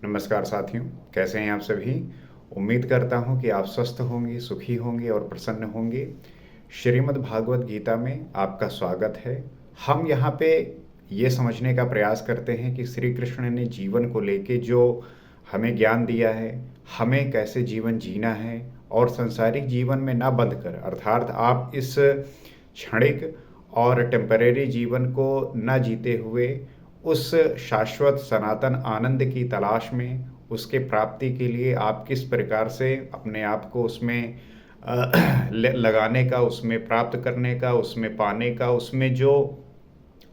नमस्कार साथियों, कैसे हैं आप सभी? उम्मीद करता हूं कि आप स्वस्थ होंगे, सुखी होंगे और प्रसन्न होंगे। श्रीमद् भागवत गीता में आपका स्वागत है। हम यहाँ पे ये समझने का प्रयास करते हैं कि श्री कृष्ण ने जीवन को लेके जो हमें ज्ञान दिया है, हमें कैसे जीवन जीना है और संसारिक जीवन में ना बंध कर, अर्थात आप इस क्षणिक और टेम्परेरी जीवन को न जीते हुए उस शाश्वत सनातन आनंद की तलाश में, उसके प्राप्ति के लिए आप किस प्रकार से अपने आप को उसमें लगाने का, उसमें प्राप्त करने का, उसमें पाने का, उसमें जो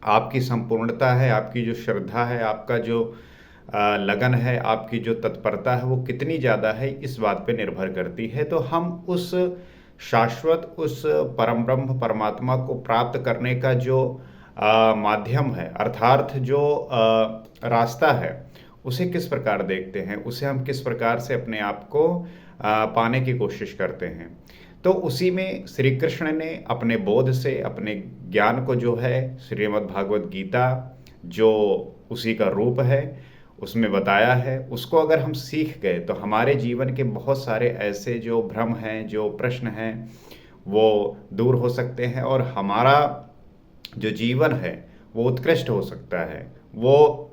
आपकी संपूर्णता है, आपकी जो श्रद्धा है, आपका जो लगन है, आपकी जो तत्परता है, वो कितनी ज़्यादा है, इस बात पे निर्भर करती है। तो हम उस शाश्वत, उस परम ब्रह्म परमात्मा को प्राप्त करने का जो माध्यम है, अर्थात जो रास्ता है, उसे किस प्रकार देखते हैं, उसे हम किस प्रकार से अपने आप को पाने की कोशिश करते हैं। तो उसी में श्री कृष्ण ने अपने बोध से, अपने ज्ञान को जो है श्रीमद् भागवत गीता जो उसी का रूप है उसमें बताया है, उसको अगर हम सीख गए तो हमारे जीवन के बहुत सारे ऐसे जो भ्रम हैं, जो प्रश्न हैं, वो दूर हो सकते हैं और हमारा जो जीवन है वो उत्कृष्ट हो सकता है, वो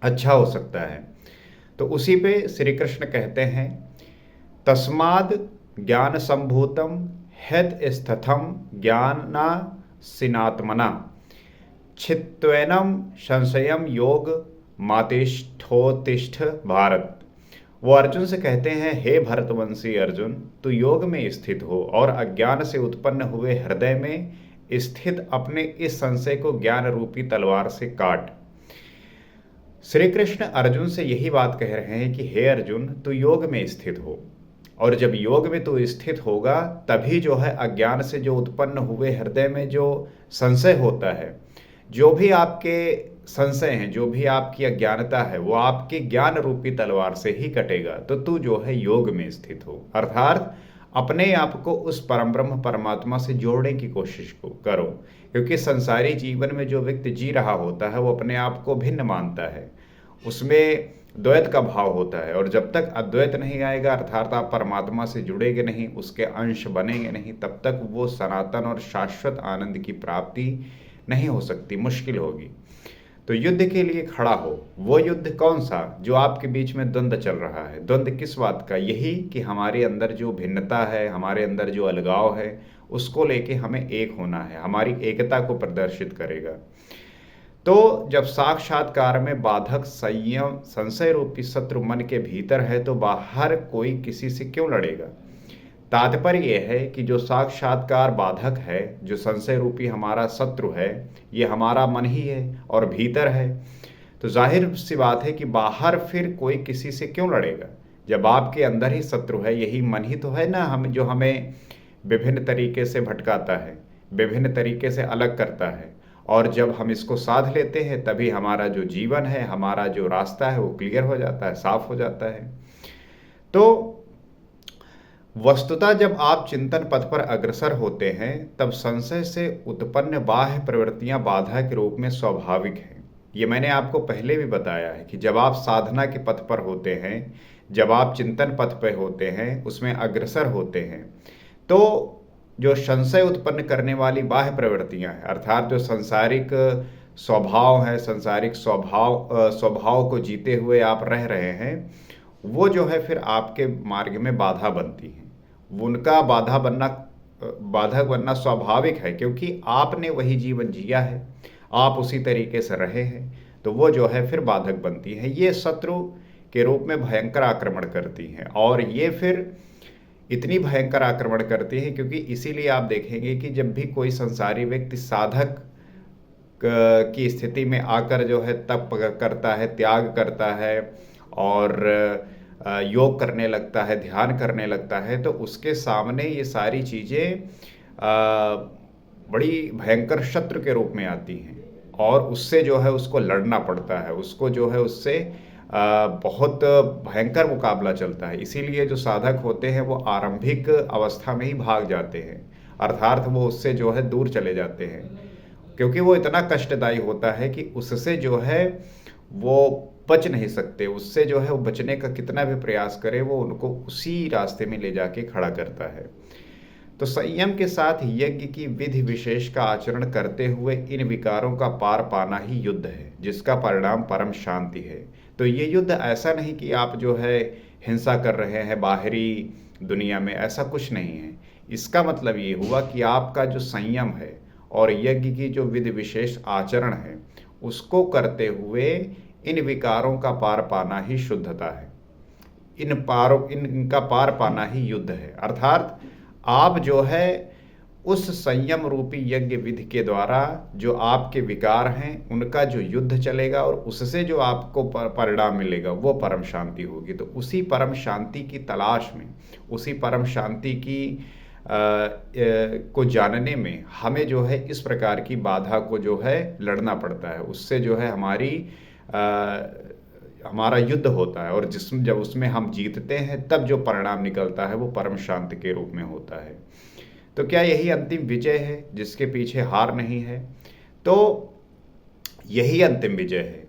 अच्छा हो सकता है। तो उसी पे श्री कृष्ण कहते हैं, तस्माद् ज्ञान संभूतम हृद स्थितम ज्ञाना सिनात्मना छित्त्वेनं संशयम योग मातिष्ठोतिष्ठ भारत। वो अर्जुन से कहते हैं, हे भरतवंशी अर्जुन, तू योग में स्थित हो और अज्ञान से उत्पन्न हुए हृदय में स्थित अपने इस संशय को ज्ञान रूपी तलवार से काट। श्री कृष्ण अर्जुन से यही बात कह रहे हैं कि हे अर्जुन, तू योग में स्थित हो, और जब योग में तू स्थित होगा तभी जो है अज्ञान से जो उत्पन्न हुए हृदय में जो संशय होता है, जो भी आपके संशय हैं, जो भी आपकी अज्ञानता है, वो आपके ज्ञान रूपी तलवार से ही कटेगा। तो तू जो है योग में स्थित हो, अर्थात अपने आप को उस परम ब्रह्म परमात्मा से जोड़ने की कोशिश को करो। क्योंकि संसारी जीवन में जो व्यक्ति जी रहा होता है वो अपने आप को भिन्न मानता है, उसमें द्वैत का भाव होता है, और जब तक अद्वैत नहीं आएगा, अर्थात आप परमात्मा से जुड़ेंगे नहीं, उसके अंश बनेंगे नहीं, तब तक वो सनातन और शाश्वत आनंद की प्राप्ति नहीं हो सकती, मुश्किल होगी। तो युद्ध के लिए खड़ा हो। वो युद्ध कौन सा? जो आपके बीच में द्वंद्व चल रहा है। द्वंद्व किस बात का? यही कि हमारे अंदर जो भिन्नता है, हमारे अंदर जो अलगाव है, उसको लेके हमें एक होना है, हमारी एकता को प्रदर्शित करेगा। तो जब साक्षात्कार में बाधक संयम संशय रूपी शत्रु मन के भीतर है, तो बाहर कोई किसी से क्यों लड़ेगा? तात्पर्य यह है कि जो साक्षात्कार बाधक है, जो संशय रूपी हमारा शत्रु है, ये हमारा मन ही है और भीतर है। तो जाहिर सी बात है कि बाहर फिर कोई किसी से क्यों लड़ेगा, जब आपके अंदर ही शत्रु है। यही मन ही तो है ना, हम जो हमें विभिन्न तरीके से भटकाता है, विभिन्न तरीके से अलग करता है, और जब हम इसको साध लेते हैं तभी हमारा जो जीवन है, हमारा जो रास्ता है, वो क्लियर हो जाता है, साफ हो जाता है। तो वस्तुतः जब आप चिंतन पथ पर अग्रसर होते हैं, तब संशय से उत्पन्न बाह्य प्रवृत्तियां बाधा के रूप में स्वाभाविक हैं। ये मैंने आपको पहले भी बताया है कि जब आप साधना के पथ पर होते हैं, जब आप चिंतन पथ पर होते हैं, उसमें अग्रसर होते हैं, तो जो संशय उत्पन्न करने वाली बाह्य प्रवृत्तियां हैं, अर्थात जो सांसारिक स्वभाव है, सांसारिक स्वभाव को जीते हुए आप रह रहे हैं, वो जो है फिर आपके मार्ग में बाधा बनती हैं। उनका बाधक बनना स्वाभाविक है, क्योंकि आपने वही जीवन जिया है, आप उसी तरीके से रहे हैं, तो वो जो है फिर बाधक बनती है। ये शत्रु के रूप में भयंकर आक्रमण करती हैं, और ये फिर इतनी भयंकर आक्रमण करती है क्योंकि इसीलिए आप देखेंगे कि जब भी कोई संसारी व्यक्ति साधक की स्थिति में आकर जो है तप करता है, त्याग करता है और योग करने लगता है, ध्यान करने लगता है, तो उसके सामने ये सारी चीज़ें बड़ी भयंकर शत्रु के रूप में आती हैं, और उससे जो है उसको लड़ना पड़ता है, उसको जो है उससे बहुत भयंकर मुकाबला चलता है। इसीलिए जो साधक होते हैं वो आरंभिक अवस्था में ही भाग जाते हैं, अर्थात वो उससे जो है दूर चले जाते हैं, क्योंकि वो इतना कष्टदायी होता है कि उससे जो है वो बच नहीं सकते, उससे जो है वो बचने का कितना भी प्रयास करे वो उनको उसी रास्ते में ले जाके खड़ा करता है। तो संयम के साथ यज्ञ की विधि विशेष का आचरण करते हुए इन विकारों का पार पाना ही युद्ध है, जिसका परिणाम परम शांति है। तो ये युद्ध ऐसा नहीं कि आप जो है हिंसा कर रहे हैं बाहरी दुनिया में, ऐसा कुछ नहीं है। इसका मतलब ये हुआ कि आपका जो संयम है और यज्ञ की जो विधि विशेष आचरण है, उसको करते हुए इन विकारों का पार पाना ही शुद्धता है। इनका पार पाना ही युद्ध है। अर्थात आप जो है उस संयम रूपी यज्ञ विधि के द्वारा जो आपके विकार हैं उनका जो युद्ध चलेगा और उससे जो आपको परिणाम मिलेगा वो परम शांति होगी। तो उसी परम शांति की तलाश में, उसी परम शांति की को जानने में हमें जो है इस प्रकार की बाधा को जो है लड़ना पड़ता है। उससे जो है हमारा युद्ध होता है, और जब उसमें हम जीतते हैं तब जो परिणाम निकलता है वो परम शांति के रूप में होता है। तो क्या यही अंतिम विजय है जिसके पीछे हार नहीं है? तो यही अंतिम विजय है,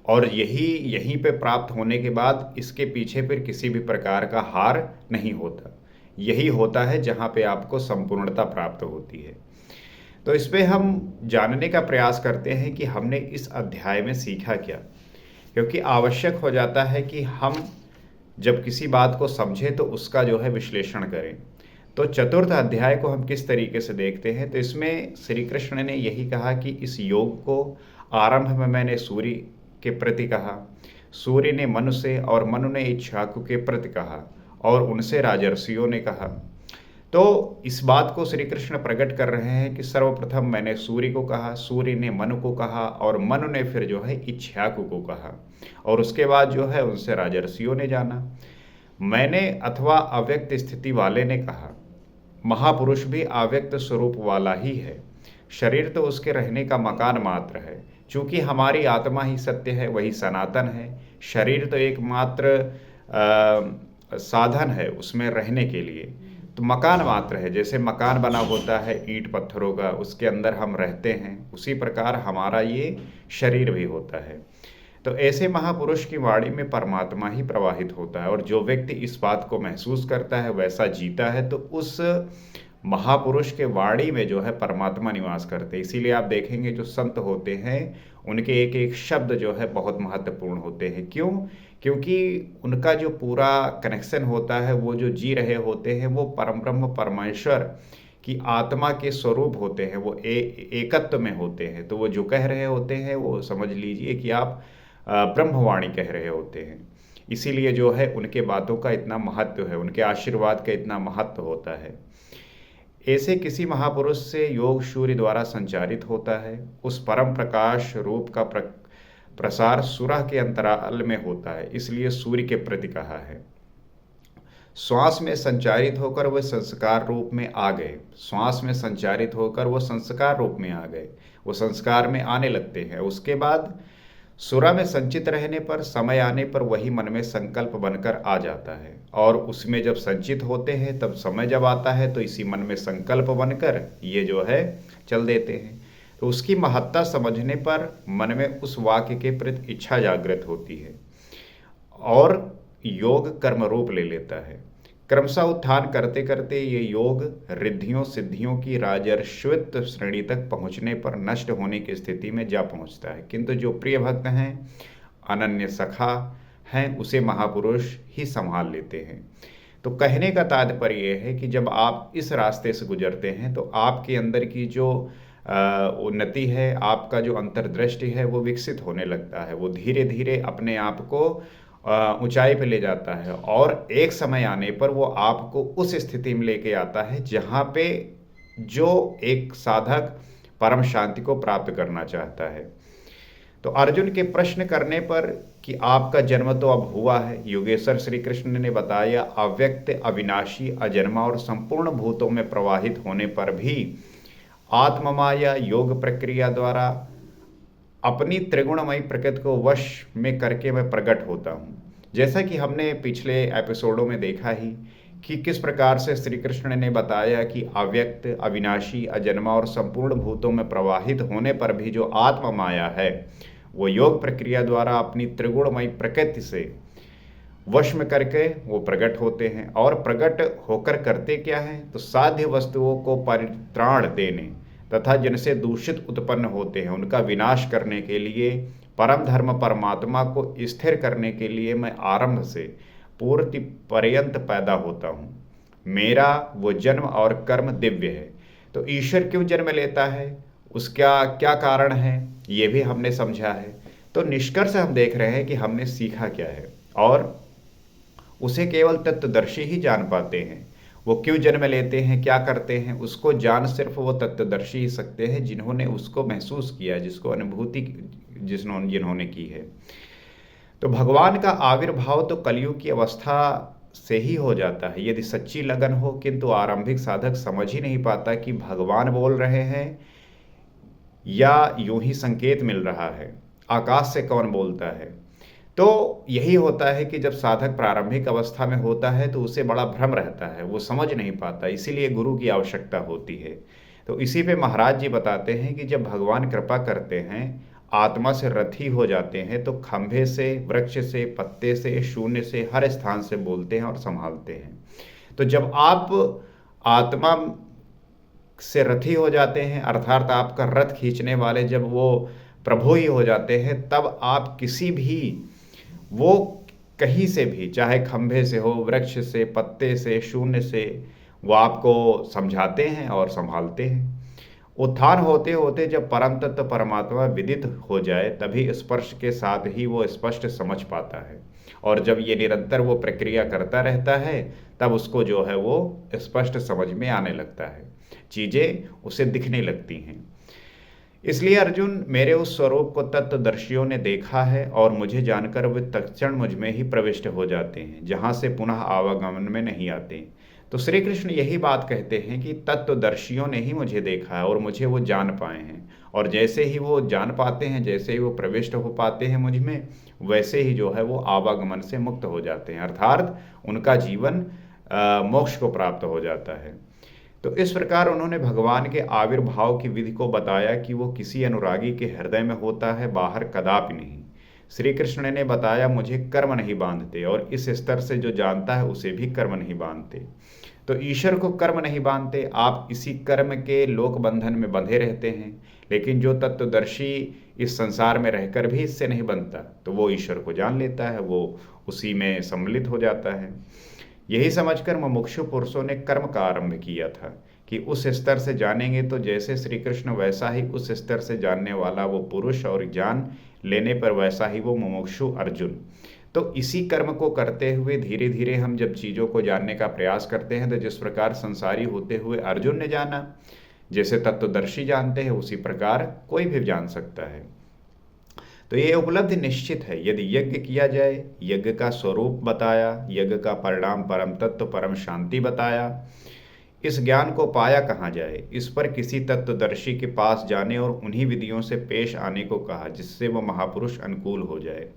और यहीं पे प्राप्त होने के बाद इसके पीछे फिर किसी भी प्रकार का हार नहीं होता। यही होता है जहाँ पे आपको संपूर्णता प्राप्त होती है। तो इसमें हम जानने का प्रयास करते हैं कि हमने इस अध्याय में सीखा क्या, क्योंकि आवश्यक हो जाता है कि हम जब किसी बात को समझें तो उसका जो है विश्लेषण करें। तो चतुर्थ अध्याय को हम किस तरीके से देखते हैं, तो इसमें श्री कृष्ण ने यही कहा कि इस योग को आरंभ में मैंने सूर्य के प्रति कहा, सूर्य ने मनु से, और मनु ने इक्ष्वाकु के प्रति कहा, और उनसे राजर्षियों ने कहा। तो इस बात को श्री कृष्ण प्रकट कर रहे हैं कि सर्वप्रथम मैंने सूर्य को कहा, सूर्य ने मनु को कहा, और मनु ने फिर जो है इक्ष्वाकु को कहा, और उसके बाद जो है उनसे राजर्षियों ने जाना। मैंने अथवा अव्यक्त स्थिति वाले ने कहा, महापुरुष भी अव्यक्त स्वरूप वाला ही है, शरीर तो उसके रहने का मकान मात्र है। चूंकि हमारी आत्मा ही सत्य है, वही सनातन है, शरीर तो एकमात्र साधन है उसमें रहने के लिए, तो मकान मात्र है। जैसे मकान बना होता है ईंट पत्थरों का, उसके अंदर हम रहते हैं, उसी प्रकार हमारा ये शरीर भी होता है। तो ऐसे महापुरुष की वाणी में परमात्मा ही प्रवाहित होता है, और जो व्यक्ति इस बात को महसूस करता है वैसा जीता है, तो उस महापुरुष के वाणी में जो है परमात्मा निवास करते हैं। इसीलिए आप देखेंगे जो संत होते हैं उनके एक एक शब्द जो है बहुत महत्वपूर्ण होते हैं। क्यों? क्योंकि उनका जो पूरा कनेक्शन होता है, वो जो जी रहे होते हैं वो परम ब्रह्म परमेश्वर की आत्मा के स्वरूप होते हैं, वो एकत्व में होते हैं। तो वो जो कह रहे होते हैं वो समझ लीजिए कि आप ब्रह्मवाणी कह रहे होते हैं। इसीलिए जो है उनके बातों का इतना महत्व है, उनके आशीर्वाद का इतना महत्व होता है। ऐसे किसी महापुरुष से योग सूर्य द्वारा संचारित होता है। उस परम प्रकाश रूप का प्रसार सुरह के अंतराल में होता है, इसलिए सूर्य के प्रति कहा है। श्वास में संचारित होकर वह संस्कार रूप में आ गए, श्वास में संचारित होकर वो संस्कार रूप में आ गए, वो संस्कार में आने लगते हैं। उसके बाद सुरा में संचित रहने पर, समय आने पर वही मन में संकल्प बनकर आ जाता है, और उसमें जब संचित होते हैं तब समय जब आता है तो इसी मन में संकल्प बनकर ये जो है चल देते हैं। तो उसकी महत्ता समझने पर मन में उस वाक्य के प्रति इच्छा जागृत होती है और योग कर्म रूप ले लेता है। क्रमशः उत्थान करते करते ये योग रिद्धियों सिद्धियों की राजर्षित्व श्रेणी तक पहुँचने पर नष्ट होने की स्थिति में जा पहुँचता है। किंतु जो प्रिय भक्त हैं, अनन्य सखा हैं, उसे महापुरुष ही संभाल लेते हैं। तो कहने का तात्पर्य यह है कि जब आप इस रास्ते से गुजरते हैं तो आपके अंदर की जो उन्नति है, आपका जो अंतर्दृष्टि है वो विकसित होने लगता है। वो धीरे धीरे अपने आप को ऊंचाई पे ले जाता है, और एक समय आने पर वो आपको उस स्थिति में लेके आता है जहाँ पे जो एक साधक परम शांति को प्राप्त करना चाहता है। तो अर्जुन के प्रश्न करने पर कि आपका जन्म तो अब हुआ है, योगेश्वर श्री कृष्ण ने बताया अव्यक्त अविनाशी अजन्मा और संपूर्ण भूतों में प्रवाहित होने पर भी आत्ममाया योग प्रक्रिया द्वारा अपनी त्रिगुणमयी प्रकृति को वश में करके मैं प्रकट होता हूँ। जैसा कि हमने पिछले एपिसोडों में देखा ही कि किस प्रकार से श्री कृष्ण ने बताया कि अव्यक्त अविनाशी अजन्मा और संपूर्ण भूतों में प्रवाहित होने पर भी जो आत्म माया है वो योग प्रक्रिया द्वारा अपनी त्रिगुणमयी प्रकृति से वश में करके वो प्रकट होते हैं। और प्रकट होकर करते क्या है, तो साध्य वस्तुओं को परित्राण देने तथा जिनसे दूषित उत्पन्न होते हैं उनका विनाश करने के लिए, परम धर्म परमात्मा को स्थिर करने के लिए मैं आरंभ से पूर्ति पर्यंत पैदा होता हूँ। मेरा वो जन्म और कर्म दिव्य है। तो ईश्वर क्यों जन्म लेता है, उसका क्या कारण है, ये भी हमने समझा है। तो निष्कर्ष हम देख रहे हैं कि हमने सीखा क्या है, और उसे केवल तत्वदर्शी ही जान पाते हैं। वो क्यों जन्म लेते हैं, क्या करते हैं, उसको जान सिर्फ वो तत्वदर्शी ही सकते हैं जिन्होंने उसको महसूस किया, जिसको अनुभूति जिन्होंने की है। तो भगवान का आविर्भाव तो कलयुग की अवस्था से ही हो जाता है यदि सच्ची लगन हो, किंतु आरंभिक साधक समझ ही नहीं पाता कि भगवान बोल रहे हैं या यूं ही संकेत मिल रहा है, आकाश से कौन बोलता है। तो यही होता है कि जब साधक प्रारंभिक अवस्था में होता है तो उसे बड़ा भ्रम रहता है, वो समझ नहीं पाता, इसीलिए गुरु की आवश्यकता होती है। तो इसी पे महाराज जी बताते हैं कि जब भगवान कृपा करते हैं, आत्मा से रथी हो जाते हैं, तो खंभे से, वृक्ष से, पत्ते से, शून्य से, हर स्थान से बोलते हैं और संभालते हैं। तो जब आप आत्मा से रथी हो जाते हैं, अर्थात आपका रथ खींचने वाले जब वो प्रभु ही हो जाते हैं, तब आप किसी भी, वो कहीं से भी, चाहे खंभे से हो, वृक्ष से, पत्ते से, शून्य से, वो आपको समझाते हैं और संभालते हैं। उत्थान होते होते जब परम तत्व परमात्मा विदित हो जाए, तभी स्पर्श के साथ ही वो स्पष्ट समझ पाता है। और जब ये निरंतर वो प्रक्रिया करता रहता है, तब उसको जो है वो स्पष्ट समझ में आने लगता है, चीज़ें उसे दिखने लगती हैं। इसलिए अर्जुन, मेरे उस स्वरूप को तत्वदर्शियों ने देखा है और मुझे जानकर वे तत्क्षण मुझ में ही प्रविष्ट हो जाते हैं, जहाँ से पुनः आवागमन में नहीं आते। तो श्री कृष्ण यही बात कहते हैं कि तत्वदर्शियों ने ही मुझे देखा है और मुझे वो जान पाए हैं, और जैसे ही वो जान पाते हैं, जैसे ही वो प्रविष्ट हो पाते हैं मुझ में, वैसे ही जो है वो आवागमन से मुक्त हो जाते हैं, अर्थात उनका जीवन मोक्ष को प्राप्त हो जाता है। तो इस प्रकार उन्होंने भगवान के आविर्भाव की विधि को बताया कि वो किसी अनुरागी के हृदय में होता है, बाहर कदापि नहीं। श्री कृष्ण ने बताया, मुझे कर्म नहीं बांधते, और इस स्तर से जो जानता है उसे भी कर्म नहीं बांधते। तो ईश्वर को कर्म नहीं बांधते, आप इसी कर्म के लोक बंधन में बंधे रहते हैं। लेकिन जो तत्वदर्शी इस संसार में रहकर भी इससे नहीं बनता, तो वो ईश्वर को जान लेता है, वो उसी में सम्मिलित हो जाता है। यही समझकर मुमुक्षु पुरुषों ने कर्म का आरंभ किया था कि उस स्तर से जानेंगे तो जैसे श्री कृष्ण, वैसा ही उस स्तर से जानने वाला वो पुरुष, और जान लेने पर वैसा ही वो मुमुक्षु अर्जुन। तो इसी कर्म को करते हुए धीरे धीरे हम जब चीज़ों को जानने का प्रयास करते हैं, तो जिस प्रकार संसारी होते हुए अर्जुन ने जाना, जैसे तत्वदर्शी जानते हैं, उसी प्रकार कोई भी जान सकता है। तो ये उपलब्धि निश्चित है यदि यज्ञ किया जाए। यज्ञ का स्वरूप बताया, यज्ञ का परिणाम परम तत्व परम शांति बताया। इस ज्ञान को पाया कहाँ जाए, इस पर किसी तत्वदर्शी के पास जाने और उन्हीं विधियों से पेश आने को कहा, जिससे वह महापुरुष अनुकूल हो जाए।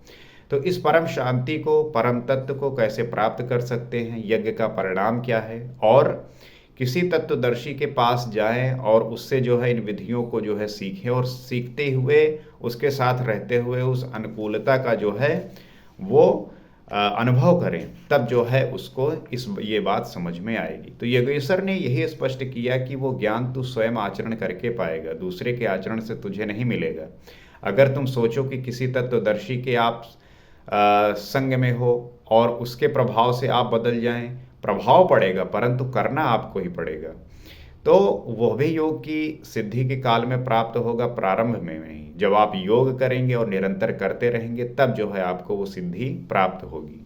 तो इस परम शांति को, परम तत्व को कैसे प्राप्त कर सकते हैं, यज्ञ का परिणाम क्या है, और किसी तत्वदर्शी के पास जाएं और उससे जो है इन विधियों को जो है सीखें, और सीखते हुए, उसके साथ रहते हुए उस अनुकूलता का जो है वो अनुभव करें, तब जो है उसको ये बात समझ में आएगी। तो योगेश्वर ने यही स्पष्ट किया कि वो ज्ञान तू स्वयं आचरण करके पाएगा, दूसरे के आचरण से तुझे नहीं मिलेगा। अगर तुम सोचो कि किसी तत्वदर्शी के आप संग में हो और उसके प्रभाव से आप बदल जाएं, प्रभाव पड़ेगा, परंतु करना आपको ही पड़ेगा। तो वह भी योग की सिद्धि के काल में प्राप्त होगा, प्रारंभ में नहीं। जब आप योग करेंगे और निरंतर करते रहेंगे, तब जो है आपको वो सिद्धि प्राप्त होगी।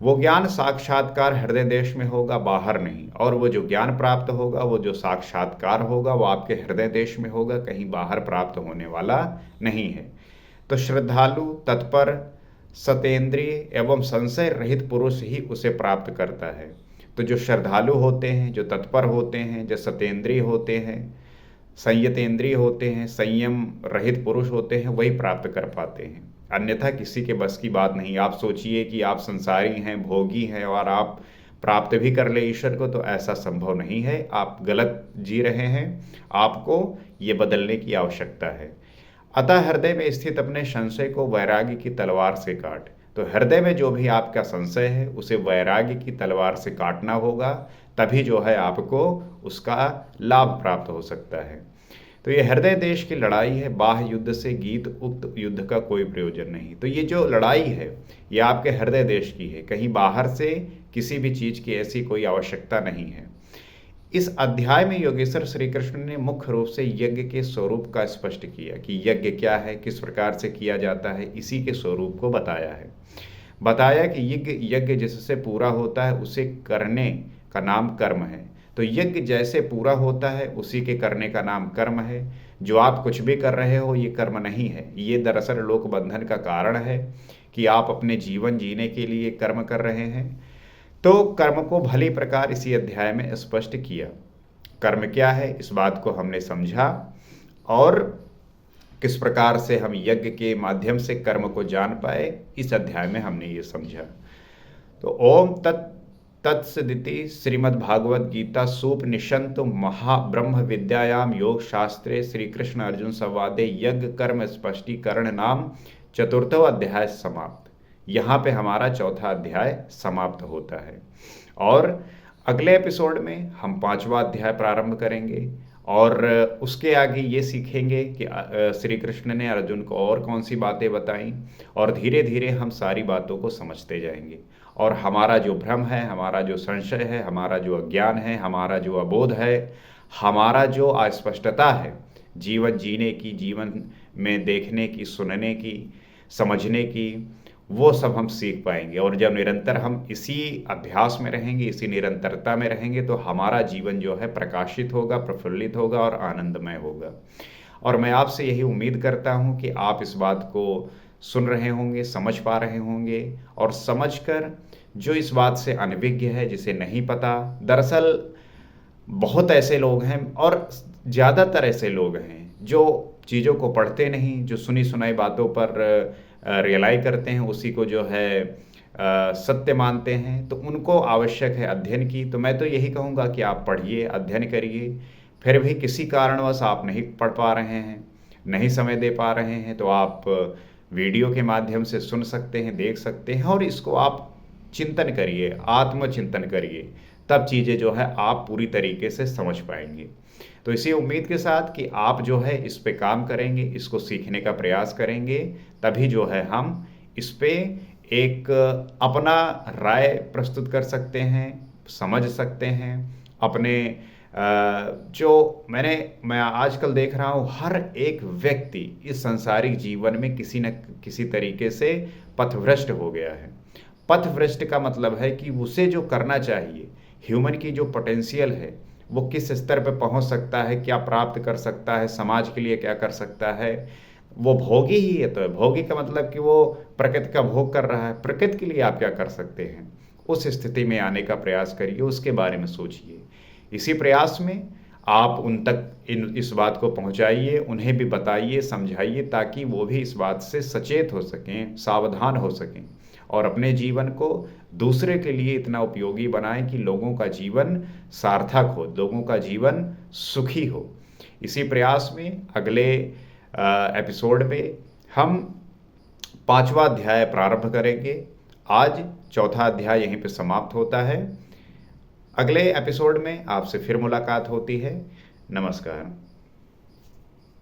वो ज्ञान साक्षात्कार हृदय देश में होगा, बाहर नहीं। और वो जो ज्ञान प्राप्त होगा, वो जो साक्षात्कार होगा, वो आपके हृदय देश में होगा, कहीं बाहर प्राप्त होने वाला नहीं है। तो श्रद्धालु, तत्पर, सतेंद्रिय एवं संशय रहित पुरुष ही उसे प्राप्त करता है। तो जो श्रद्धालु होते हैं, जो तत्पर होते हैं, जो सतेंद्रिय होते हैं, संयतेंद्रिय होते हैं, संयम रहित पुरुष होते हैं, वही प्राप्त कर पाते हैं। अन्यथा किसी के बस की बात नहीं। आप सोचिए कि आप संसारी हैं, भोगी हैं, और आप प्राप्त भी कर ले ईश्वर को, तो ऐसा संभव नहीं है। आप गलत जी रहे हैं, आपको ये बदलने की आवश्यकता है। अतः हृदय में स्थित अपने संशय को वैराग्य की तलवार से काट। तो हृदय में जो भी आपका संशय है उसे वैराग्य की तलवार से काटना होगा, तभी जो है आपको उसका लाभ प्राप्त हो सकता है। तो ये हृदय देश की लड़ाई है, बाह्य युद्ध से गीत उक्त युद्ध का कोई प्रयोजन नहीं। तो ये जो लड़ाई है ये आपके हृदय देश की है, कहीं बाहर से किसी भी चीज की ऐसी कोई आवश्यकता नहीं है। इस अध्याय में योगेश्वर श्री कृष्ण ने मुख्य रूप से यज्ञ के स्वरूप का स्पष्ट किया कि यज्ञ क्या है, किस प्रकार से किया जाता है, इसी के स्वरूप को बताया है। बताया कि यज्ञ यज्ञ जिससे पूरा होता है उसे करने का नाम कर्म है। तो यज्ञ जैसे पूरा होता है उसी के करने का नाम कर्म है। जो आप कुछ भी कर रहे हो ये कर्म नहीं है, ये दरअसल लोक बंधन का कारण है कि आप अपने जीवन जीने के लिए कर्म कर रहे हैं। तो कर्म को भली प्रकार इसी अध्याय में स्पष्ट किया। कर्म क्या है इस बात को हमने समझा, और किस प्रकार से हम यज्ञ के माध्यम से कर्म को जान पाए इस अध्याय में हमने ये समझा। तो ओम तत्सदिति श्रीमद्भागवत गीता सूपनिषद महाब्रह्म विद्यायाम योग शास्त्रे श्री कृष्ण अर्जुन संवादे यज्ञ कर्म स्पष्टीकरण नाम चतुर्थो अध्याय समाप्त। यहाँ पे हमारा चौथा अध्याय समाप्त होता है, और अगले एपिसोड में हम पांचवा अध्याय प्रारंभ करेंगे और उसके आगे ये सीखेंगे कि श्री कृष्ण ने अर्जुन को और कौन सी बातें बताई, और धीरे धीरे हम सारी बातों को समझते जाएंगे और हमारा जो भ्रम है, हमारा जो संशय है, हमारा जो अज्ञान है, हमारा जो अबोध है, हमारा जो अस्पष्टता है जीवन जीने की, जीवन में देखने की, सुनने की, समझने की, वो सब हम सीख पाएंगे। और जब निरंतर हम इसी अभ्यास में रहेंगे, इसी निरंतरता में रहेंगे, तो हमारा जीवन जो है प्रकाशित होगा, प्रफुल्लित होगा और आनंदमय होगा। और मैं आपसे यही उम्मीद करता हूँ कि आप इस बात को सुन रहे होंगे, समझ पा रहे होंगे, और समझकर जो इस बात से अनभिज्ञ है, जिसे नहीं पता, दरअसल बहुत ऐसे लोग हैं और ज़्यादातर ऐसे लोग हैं जो चीज़ों को पढ़ते नहीं, जो सुनी सुनाई बातों पर रियलाई करते हैं, उसी को जो है सत्य मानते हैं। तो उनको आवश्यक है अध्ययन की। तो मैं तो यही कहूँगा कि आप पढ़िए, अध्ययन करिए। फिर भी किसी कारणवश आप नहीं पढ़ पा रहे हैं, नहीं समय दे पा रहे हैं, तो आप वीडियो के माध्यम से सुन सकते हैं, देख सकते हैं, और इसको आप चिंतन करिए, आत्मचिंतन करिए, तब चीज़ें जो है आप पूरी तरीके से समझ पाएंगे। तो इसी उम्मीद के साथ कि आप जो है इस पे काम करेंगे, इसको सीखने का प्रयास करेंगे, तभी जो है हम इस पे एक अपना राय प्रस्तुत कर सकते हैं, समझ सकते हैं। अपने जो मैं आजकल देख रहा हूँ, हर एक व्यक्ति इस संसारिक जीवन में किसी न किसी तरीके से पथभ्रष्ट हो गया है। पथभ्रष्ट का मतलब है कि उसे जो करना चाहिए, ह्यूमन की जो पोटेंशियल है, वो किस स्तर पे पहुंच सकता है, क्या प्राप्त कर सकता है, समाज के लिए क्या कर सकता है, वो भोगी ही है। तो भोगी का मतलब कि वो प्रकृति का भोग कर रहा है। प्रकृति के लिए आप क्या कर सकते हैं, उस स्थिति में आने का प्रयास करिए, उसके बारे में सोचिए। इसी प्रयास में आप उन तक इस बात को पहुंचाइए, उन्हें भी बताइए, समझाइए, ताकि वो भी इस बात से सचेत हो सकें, सावधान हो सकें, और अपने जीवन को दूसरे के लिए इतना उपयोगी बनाएं कि लोगों का जीवन सार्थक हो, लोगों का जीवन सुखी हो। इसी प्रयास में अगले एपिसोड में हम पांचवा अध्याय प्रारंभ करेंगे। आज चौथा अध्याय यहीं पे समाप्त होता है। अगले एपिसोड में आपसे फिर मुलाकात होती है। नमस्कार।